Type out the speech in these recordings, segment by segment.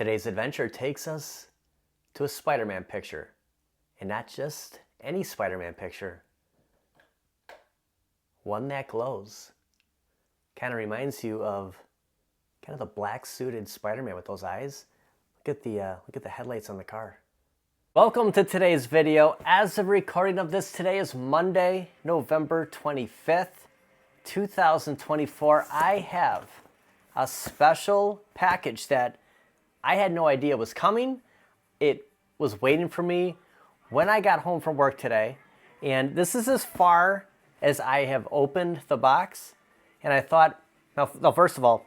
Today's adventure takes us to a Spider-Man picture, and not just any Spider-Man picture. One that glows. Kind of reminds you of kind of the black-suited Spider-Man with those eyes. Look at the headlights on the car. Welcome to today's video. As of recording of this, today is Monday, November 25th, 2024. I have a special package that I had no idea was coming. It was waiting for me when I got home from work today. And this is as far as I have opened the box. And I thought, now first of all,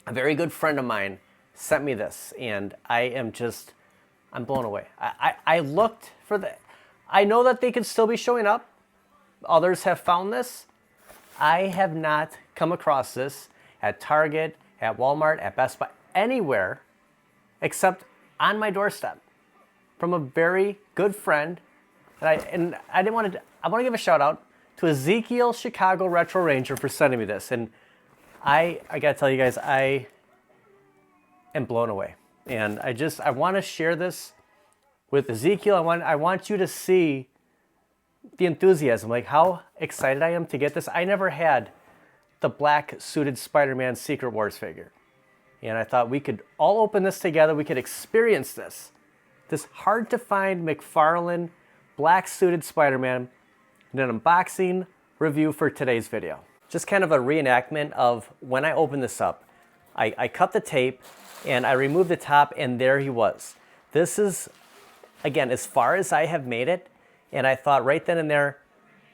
a very good friend of mine sent me this. And I'm blown away. I looked for I know that they could still be showing up. Others have found this. I have not come across this at Target, at Walmart, at Best Buy, anywhere except on my doorstep from a very good friend. I want to give a shout out to Ezequiel, Chicago Retro Ranger, for sending me this. And I gotta tell you guys, I am blown away. And I want to share this with Ezequiel. I want you to see the enthusiasm, like how excited I am to get this. I never had the black suited Spider-Man Secret Wars figure. And I thought we could all open this together. We could experience this hard to find McFarlane black suited Spider-Man in an unboxing review for today's video. Just kind of a reenactment of when I opened this up. I cut the tape and I removed the top, and there he was. This is, again, as far as I have made it. And I thought right then and there,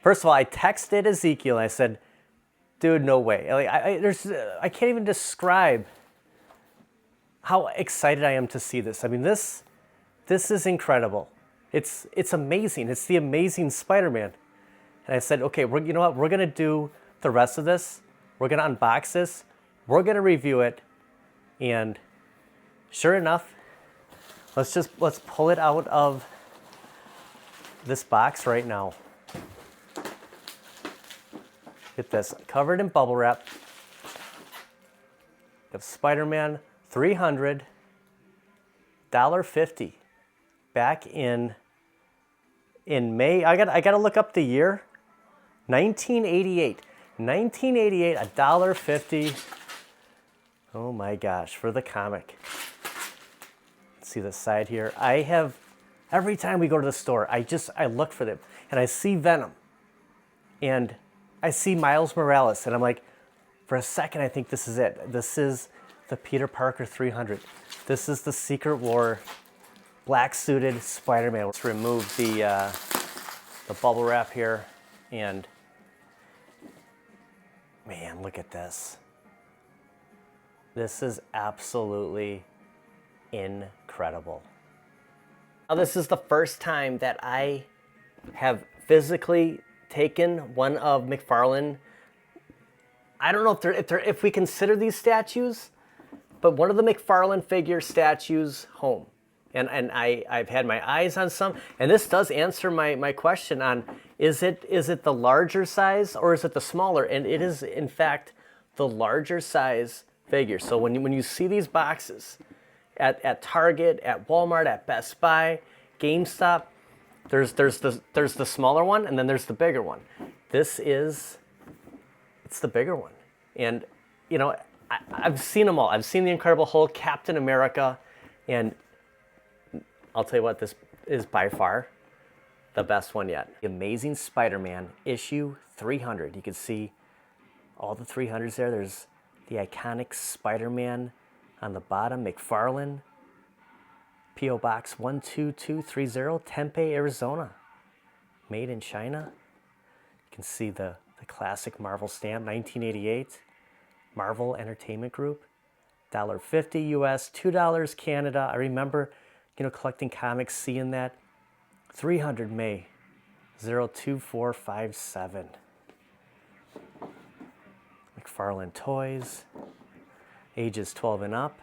first of all, I texted Ezequiel and I said, dude, no way. Like, I can't even describe how excited I am to see this. I mean, this is incredible. It's amazing. It's the Amazing Spider-Man. And I said, okay, you know what? We're gonna do the rest of this. We're gonna unbox this. We're gonna review it. And sure enough, let's pull it out of this box right now. Get this, covered in bubble wrap. We have Spider-Man 300, $1.50. Back in May. I gotta look up the year. 1988. 1988, $1.50. Oh my gosh, for the comic. Let's see the side here. Every time we go to the store, I look for them. And I see Venom. And I see Miles Morales. And I'm like, for a second, I think this is it. This is the Peter Parker 300. This is the Secret War black-suited Spider-Man. Let's remove the bubble wrap here. And man, look at this. This is absolutely incredible. Now, this is the first time that I have physically taken one of McFarlane. I don't know if we consider these statues, but one of the McFarlane figure statues home. And I've had my eyes on some, and this does answer my question on, is it the larger size or is it the smaller? And it is, in fact, the larger size figure. So when you see these boxes at Target, at Walmart, at Best Buy, GameStop, there's the smaller one, and then there's the bigger one. It's the bigger one. And you know, I've seen them all. I've seen the Incredible Hulk, Captain America, and I'll tell you what, this is by far the best one yet. The Amazing Spider-Man issue 300. You can see all the 300s there. There's the iconic Spider-Man on the bottom, McFarlane. P.O. Box 12230, Tempe, Arizona. Made in China. You can see the classic Marvel stamp, 1988. Marvel Entertainment Group. $1.50 US, $2 Canada. I remember, collecting comics, seeing that. 300 May 02457. McFarlane Toys. Ages 12 and up.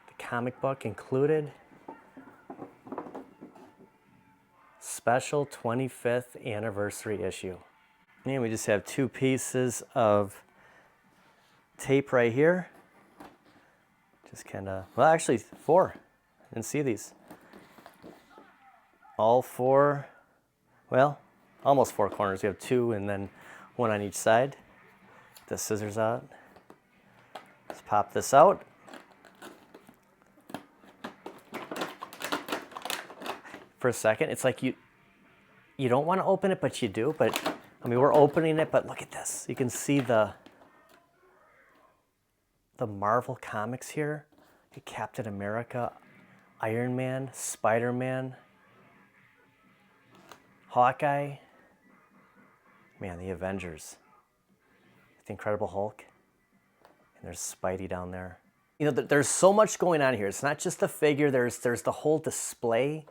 The comic book included. Special 25th anniversary issue. And we just have two pieces of tape right here. Just kind of, well, actually 4. I didn't see these. All 4, well, almost 4 corners. We have 2 and then 1 on each side. The scissors out. Let's pop this out. For a second, it's like you don't want to open it, but you do. But I mean, we're opening it, but look at this. You can see the Marvel comics here. Captain America, Iron Man, Spider-Man, Hawkeye. Man, the Avengers. The Incredible Hulk. And there's Spidey down there. You know, there's so much going on here. It's not just the figure. There's the whole display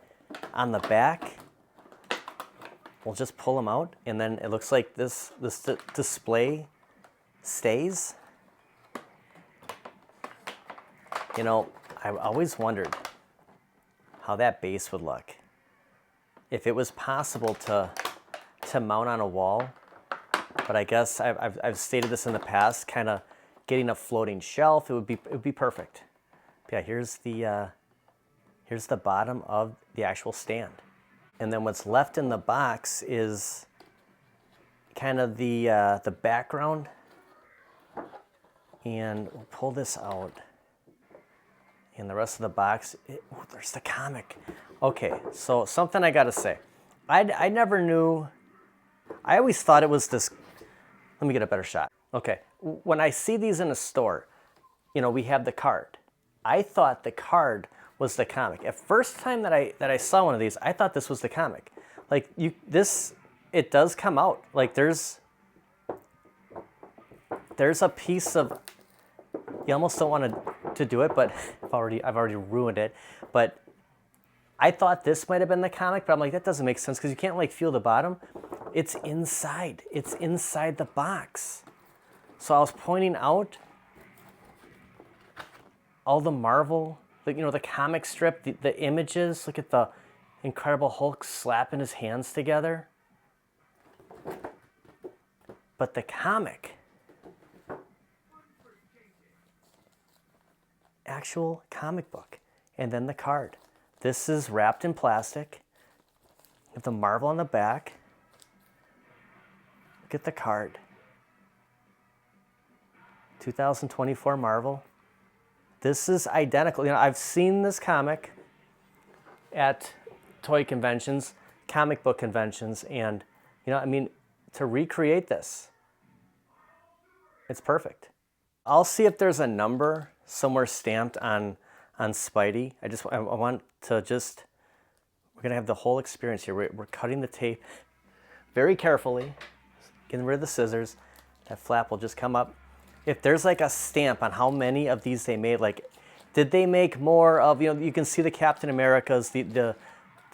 on the back. We'll just pull them out, and then it looks like this display stays. You know, I always wondered how that base would look. If it was possible to mount on a wall, but I guess I've stated this in the past, kind of getting a floating shelf, it would be perfect. But yeah, here's the bottom of the actual stand. And then what's left in the box is kind of the background. And we'll pull this out. And the rest of the box, there's the comic. Okay, so something I gotta say. I never knew, I always thought it was this, let me get a better shot. Okay, when I see these in a store, you know, we have the card. I thought the card was the comic. At first time that I saw one of these, I thought this was the comic. Like it does come out. Like there's a piece of, you almost don't want to do it, but I've already ruined it. But I thought this might have been the comic, but I'm like, that doesn't make sense because you can't like feel the bottom. It's inside. It's inside the box. So I was pointing out all the Marvel, you know, the comic strip, the images. Look at the Incredible Hulk slapping his hands together. But the comic, actual comic book, and then the card. This is wrapped in plastic. You have the Marvel on the back. Look at the card. 2024 Marvel. This is identical. You know, I've seen this comic at toy conventions, comic book conventions, and you know, I mean, to recreate this, it's perfect. I'll see if there's a number somewhere stamped on Spidey. I want to just, we're gonna have the whole experience here. We're cutting the tape very carefully, getting rid of the scissors. That flap will just come up. If there's like a stamp on how many of these they made, like, did they make more of, you know, you can see the Captain America's, the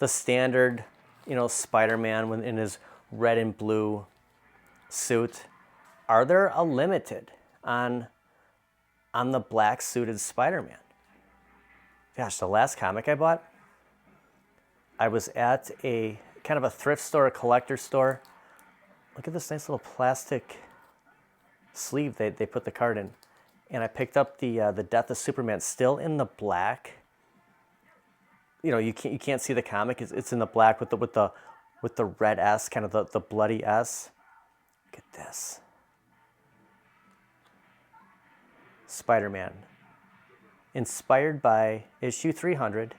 standard, you know, Spider-Man in his red and blue suit. Are there a limited on the black suited Spider-Man? Gosh, the last comic I bought, I was at a kind of a thrift store, a collector store. Look at this nice little plastic sleeve they put the card in, and I picked up the Death of Superman, still in the black. You know, you can't see the comic. It's in the black with the red S, kind of the bloody S. Look at this. Spider-Man, inspired by issue 300,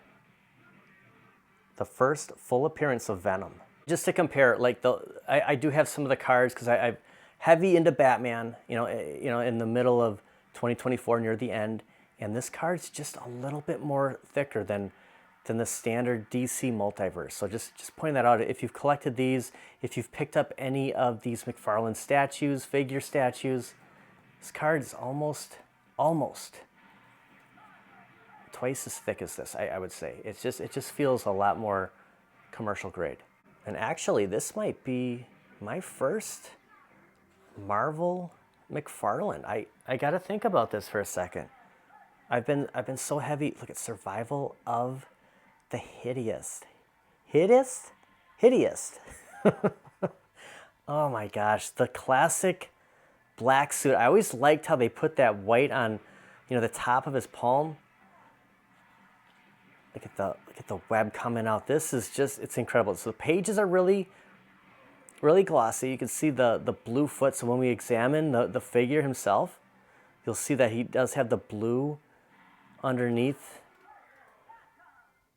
the first full appearance of Venom. Just to compare, like I do have some of the cards because I'm heavy into Batman. You know, in the middle of 2024, near the end, and this card's just a little bit more thicker than the standard DC multiverse. So just pointing that out. If you've collected these, if you've picked up any of these McFarlane statues, figure statues, this card is almost twice as thick as this, I would say. It just feels a lot more commercial grade. And actually, this might be my first Marvel McFarlane. I got to think about this for a second. I've been so heavy. Look at Survival of the Hideous. Oh my gosh, the classic black suit. I always liked how they put that white on, you know, the top of his palm. Look at the web coming out. This is just, it's incredible. So the pages are really glossy. You can see the blue foot. So when we examine the figure himself, you'll see that he does have the blue underneath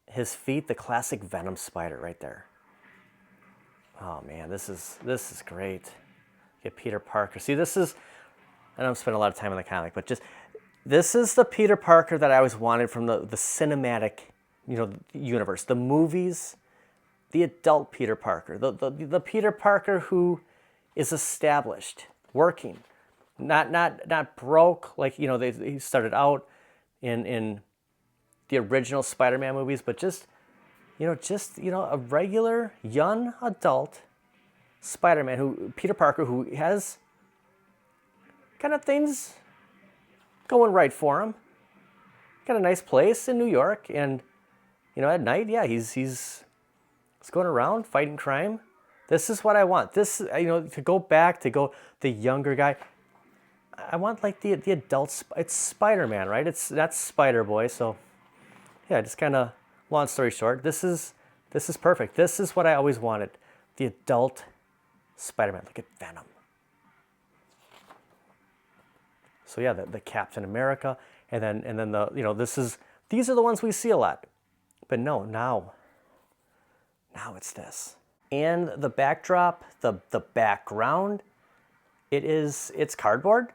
his feet, the classic Venom spider right there. Oh man, this is great. Get Peter Parker. See, this is, I don't spend a lot of time in the comic, but just, this is the Peter Parker that I always wanted from the cinematic, you know, universe, the movies, the adult Peter Parker, the Peter Parker who is established, working, not broke, like, you know, he started out in the original Spider-Man movies, but just a regular young adult Spider-Man, Peter Parker, who has kind of things going right for him. Got a nice place in New York, and you know, at night, yeah, he's going around fighting crime. This is what I want. This, you know, to go the younger guy. I want like the adult. It's Spider-Man, right? That's Spider-Boy. So yeah, just kind of, long story short, this is perfect. This is what I always wanted. The adult Spider-Man. Look at Venom. So yeah, the Captain America, and then the, you know, these are the ones we see a lot. But no, now it's this. And the backdrop, the background, it's cardboard.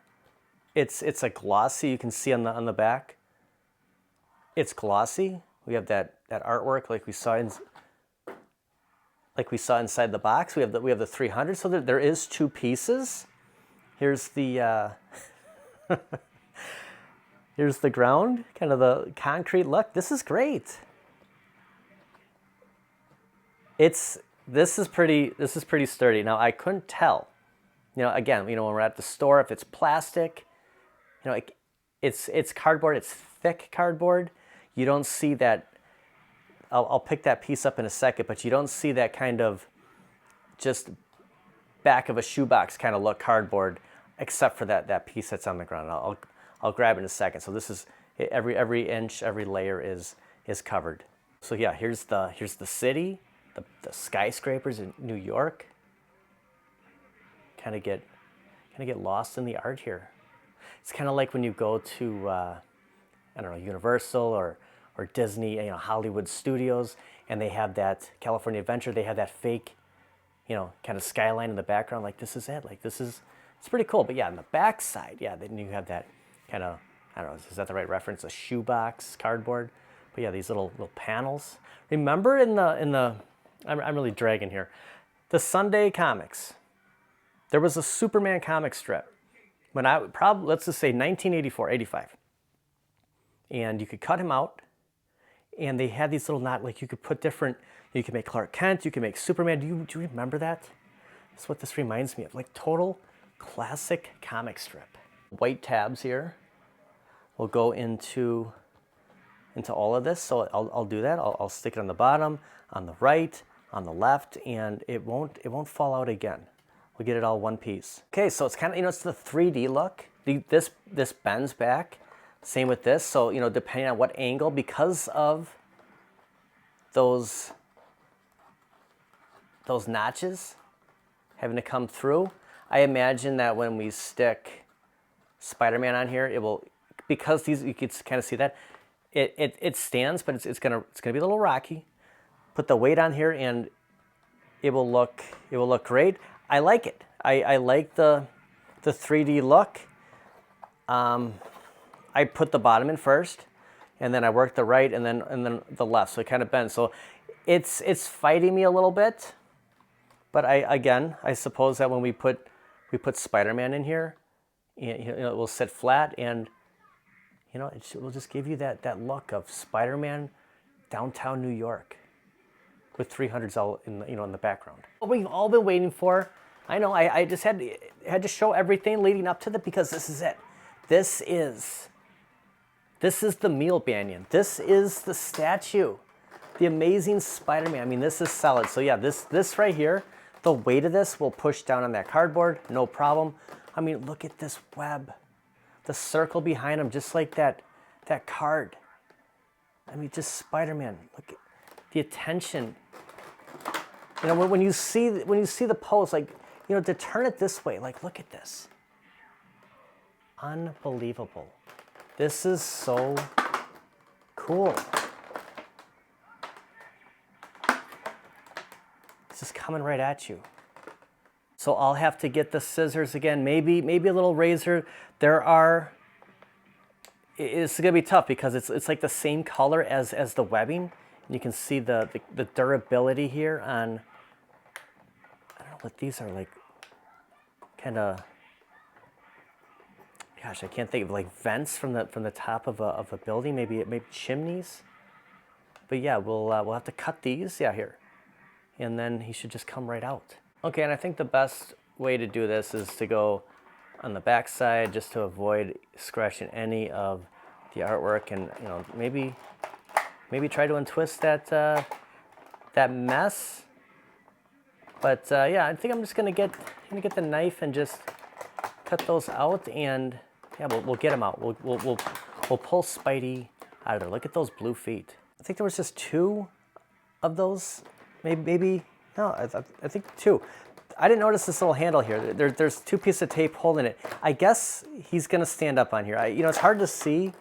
It's a glossy, you can see on the back. It's glossy. We have that artwork like we saw inside the box. We have the 300. So there is two pieces. Here's the here's the ground, kind of the concrete look. This is great. This is pretty sturdy. Now I couldn't tell. You know, again, you know, when we're at the store, if it's plastic, you know, it's cardboard. It's thick cardboard. You don't see that. I'll pick that piece up in a second, but you don't see that kind of just back of a shoebox kind of look cardboard, except for that piece that's on the ground. I'll grab it in a second. So this is every inch, every layer is covered. So yeah, here's the city, the skyscrapers in New York. Kind of get lost in the art here. It's kind of like when you go to I don't know, Universal or Disney, you know, Hollywood Studios, and they have that California Adventure. They have that fake, you know, kind of skyline in the background. Like, this is it. Like, it's pretty cool. But yeah, on the back side, yeah, then you have that kind of, I don't know, is that the right reference? A shoebox cardboard. But yeah, these little panels. Remember in the I'm really dragging here. The Sunday comics. There was a Superman comic strip when let's just say 1984, 85. And you could cut him out, and they had these little like you could put different, you could make Clark Kent, you could make Superman. Do you remember that? That's what this reminds me of, like total classic comic strip. White tabs here will go into all of this, so I'll do that. I'll stick it on the bottom, on the right, on the left, and it won't fall out again. We'll get it all one piece. Okay, so it's kind of, you know, it's the 3D look. This bends back. Same with this. So, you know, depending on what angle, because of those notches having to come through, I imagine that when we stick Spider-Man on here, it will, because these, you can kind of see that it stands, but it's gonna be a little rocky. Put the weight on here, and it will look great. I like it. I like the 3D look. I put the bottom in first, and then I work the right and then the left, so it kind of bends. So it's fighting me a little bit, but I suppose that when we put Spider-Man in here, you know, it will sit flat, and you know, it will just give you that look of Spider-Man downtown New York with 300s all in the background. What we've all been waiting for. I know, I just had to show everything leading up to that, because this is it. This is the Meal Banyan. This is the statue. The Amazing Spider-Man. I mean, this is solid. So yeah, this right here, the weight of this will push down on that cardboard, no problem. I mean, look at this web. the circle behind him, just like that card. I mean, just Spider-Man. Look at the attention. You know, when you see the pose, like, you know, to turn it this way, like, look at this. Unbelievable. This is so cool. It's just coming right at you. So I'll have to get the scissors again, maybe a little razor. It's gonna be tough because it's like the same color as the webbing. You can see the durability here on, I don't know what these are, like, kind of, gosh, I can't think of, like vents from the top of a building, maybe chimneys. But yeah, we'll have to cut these, yeah, here, and then he should just come right out. Okay, and I think the best way to do this is to go on the back side just to avoid scratching any of the artwork, and you know, maybe try to untwist that mess. But yeah, I think I'm just gonna get the knife and just cut those out, and yeah, we'll get them out. We'll pull Spidey out of there. Look at those blue feet. I think there was just 2 of those. Maybe no. I think 2. I didn't notice this little handle here. There's 2 pieces of tape holding it. I guess he's gonna stand up on here. You know, it's hard to see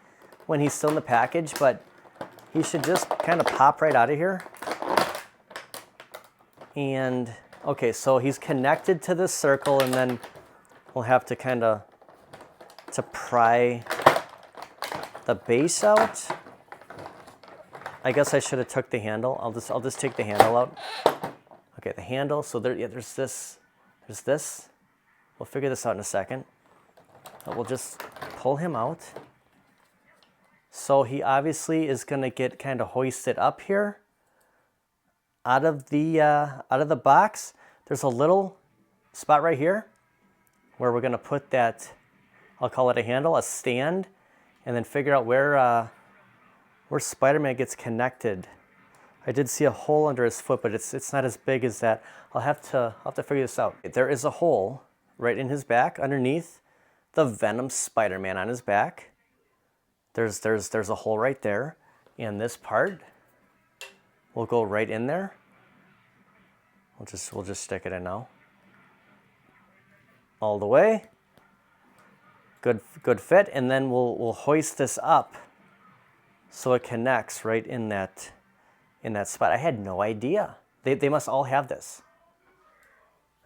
when he's still in the package, but he should just kind of pop right out of here. And okay, so he's connected to this circle, and then we'll have to kind of pry the base out. I guess I should have took the handle. I'll just take the handle out. Okay, the handle. So there's this. We'll figure this out in a second. But we'll just pull him out. So he obviously is going to get kind of hoisted up here out of the box. There's a little spot right here where we're going to put that, I'll call it a handle, a stand, and then figure out where Spider-Man gets connected. I did see a hole under his foot, but it's not as big as that. I'll have to figure this out. There is a hole right in his back underneath the Venom Spider-Man on his back. There's a hole right there, and this part will go right in there. We'll just stick it in now. All the way. Good fit, and then we'll hoist this up so it connects right in that spot. I had no idea. They must all have this.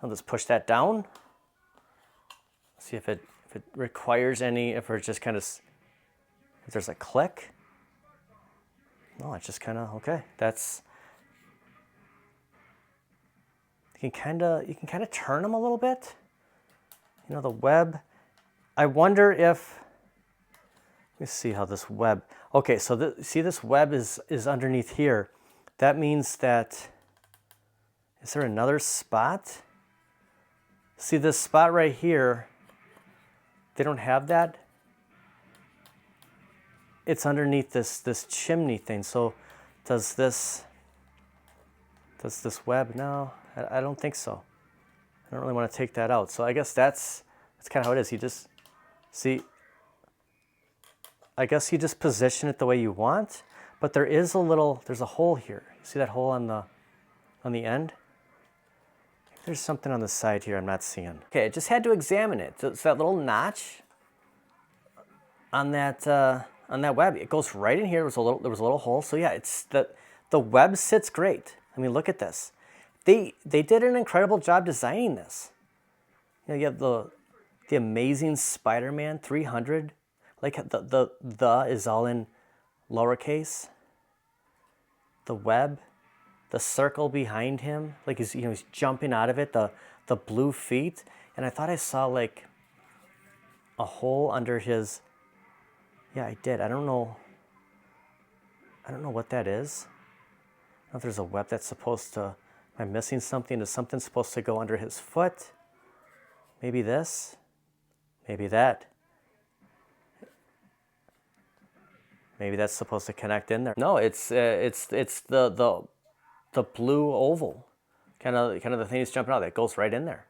I'll just push that down. See if it requires any, if it just kind of, if there's a click. No, it's just kind of, okay. That's, you can kind of turn them a little bit. You know, the web. I wonder if, let me see how this web, okay, so see this web is underneath here. That means that, is there another spot? See this spot right here, they don't have that. It's underneath this chimney thing. So does this web? No, I don't think so. I don't really want to take that out. So I guess that's kind of how it is. You just see, I guess you just position it the way you want, but there's a hole here. You see that hole on the end? There's something on the side here I'm not seeing. Okay, I just had to examine it. So it's that little notch on that web. It goes right in here. There was a little hole. So yeah, it's the web sits great. I mean, look at this. They did an incredible job designing this. You know, you have the Amazing Spider-Man 300. Like the is all in lowercase. The web, the circle behind him, like he's jumping out of it. The blue feet, and I thought I saw like a hole under his. Yeah, I did. I don't know what that is. I don't know if there's a web that's supposed to. Am I missing something? Is something supposed to go under his foot? Maybe this. Maybe that. Maybe that's supposed to connect in there. No, it's the blue oval, kind of the thing that's jumping out that goes right in there.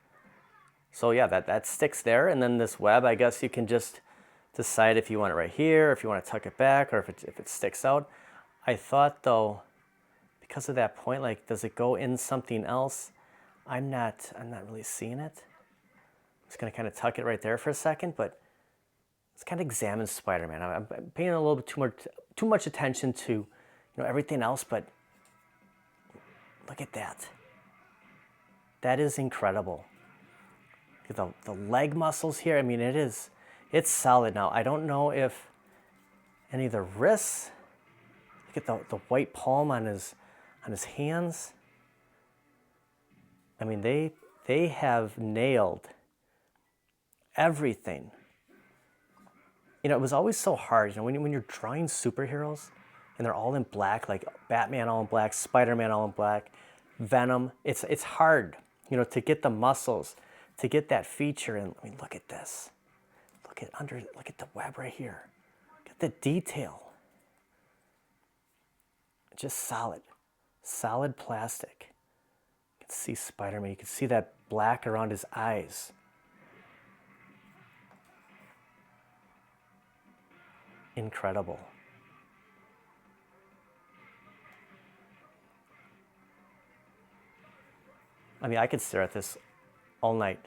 So yeah, that sticks there, and then this web, I guess you can just decide if you want it right here, or if you want to tuck it back, or if it sticks out. I thought though, because of that point, like, does it go in something else? I'm not really seeing it. I'm just gonna kind of tuck it right there for a second, but let's kind of examine Spider-Man. I'm paying a little bit too much attention to, everything else, but look at that. That is incredible. Look at the leg muscles here. I mean, it's solid. Now, I don't know if any of the wrists, look at the white palm on his hands. I mean, they have nailed everything. It was always so hard, when you're drawing superheroes and they're all in black, like Batman all in black, Spider-Man all in black, Venom, it's hard, to get the muscles, to get that feature. And I mean, look at this. Look at the web right here. Look at the detail. Just solid plastic. You can see Spider-Man. You can see that black around his eyes. Incredible. I mean, I could stare at this all night.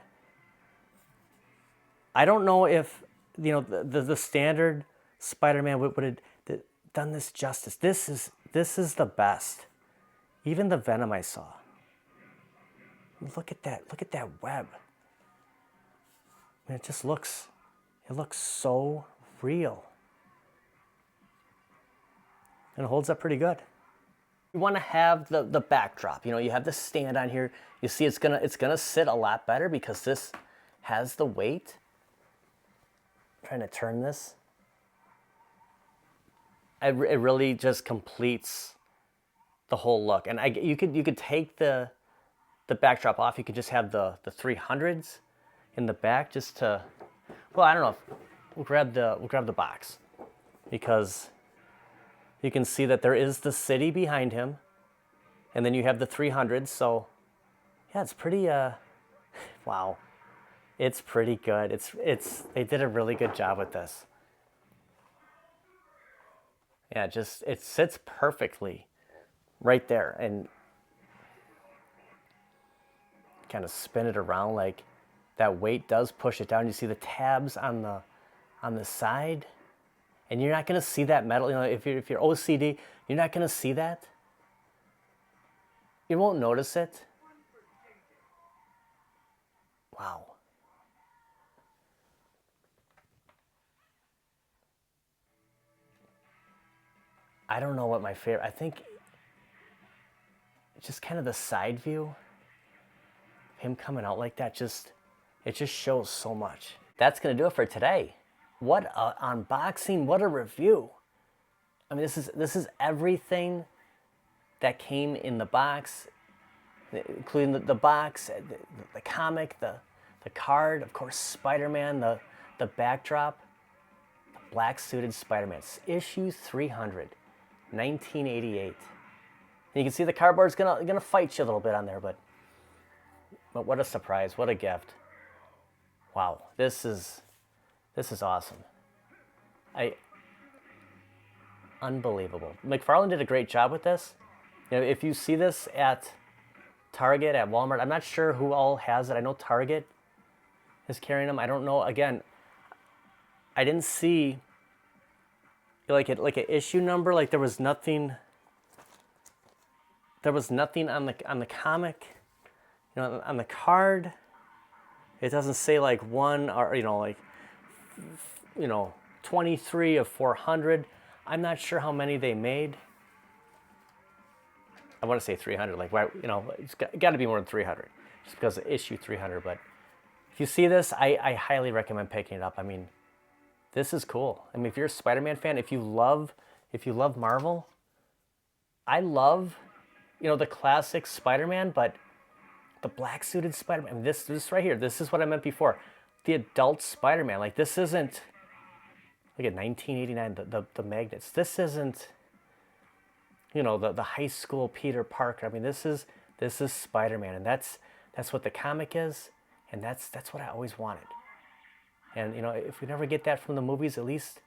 I don't know if, the standard Spider-Man would have done this justice. This is the best. Even the Venom I saw. Look at that. Look at that web. I mean, it looks so real. And it holds up pretty good. You want to have the backdrop. You have the stand on here. You see it's gonna sit a lot better because this has the weight. I'm trying to turn this. It really just completes the whole look. And you could take the backdrop off. You could just have the 300s in the back just to, well, I don't know. We'll grab the box because you can see that there is the city behind him, and then you have the 300s. So yeah, it's pretty wow. It's pretty good. They did a really good job with this. Yeah, it sits perfectly right there, and kind of spin it around, like that weight does push it down. You see the tabs on the side, and you're not going to see that metal. If you're OCD, you're not going to see that. You won't notice it. Wow. I don't know what my favorite, I think just kind of the side view, him coming out like that, it just shows so much. That's going to do it for today. What an unboxing, what a review. I mean, this is everything that came in the box, including the box, the comic, the card, of course, Spider-Man, the backdrop, the black-suited Spider-Man. It's issue 300. 1988. And you can see the cardboard's gonna fight you a little bit on there, but what a surprise! What a gift! Wow, this is awesome. Unbelievable. McFarlane did a great job with this. If you see this at Target, at Walmart, I'm not sure who all has it. I know Target is carrying them. I don't know. Again, I didn't see like an issue number. Like there was nothing on the comic, on the card. It doesn't say like 1 or 23 of 400. I'm not sure how many they made. I want to say 300. Like, why? It's got to be more than 300, just because of issue 300. But if you see this, I highly recommend picking it up. I mean, this is cool. I mean, if you're a Spider-Man fan, if you love Marvel, I love, the classic Spider-Man, but the black-suited Spider-Man. I mean, this right here, this is what I meant before. The adult Spider-Man. Like, this isn't, look at 1989, the magnets. This isn't, the high school Peter Parker. I mean, this is Spider-Man, and that's what the comic is, and that's what I always wanted. And you know, if we never get that from the movies, at least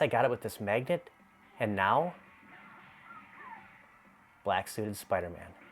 I got it with this magnet. And now, black suited Spider-Man.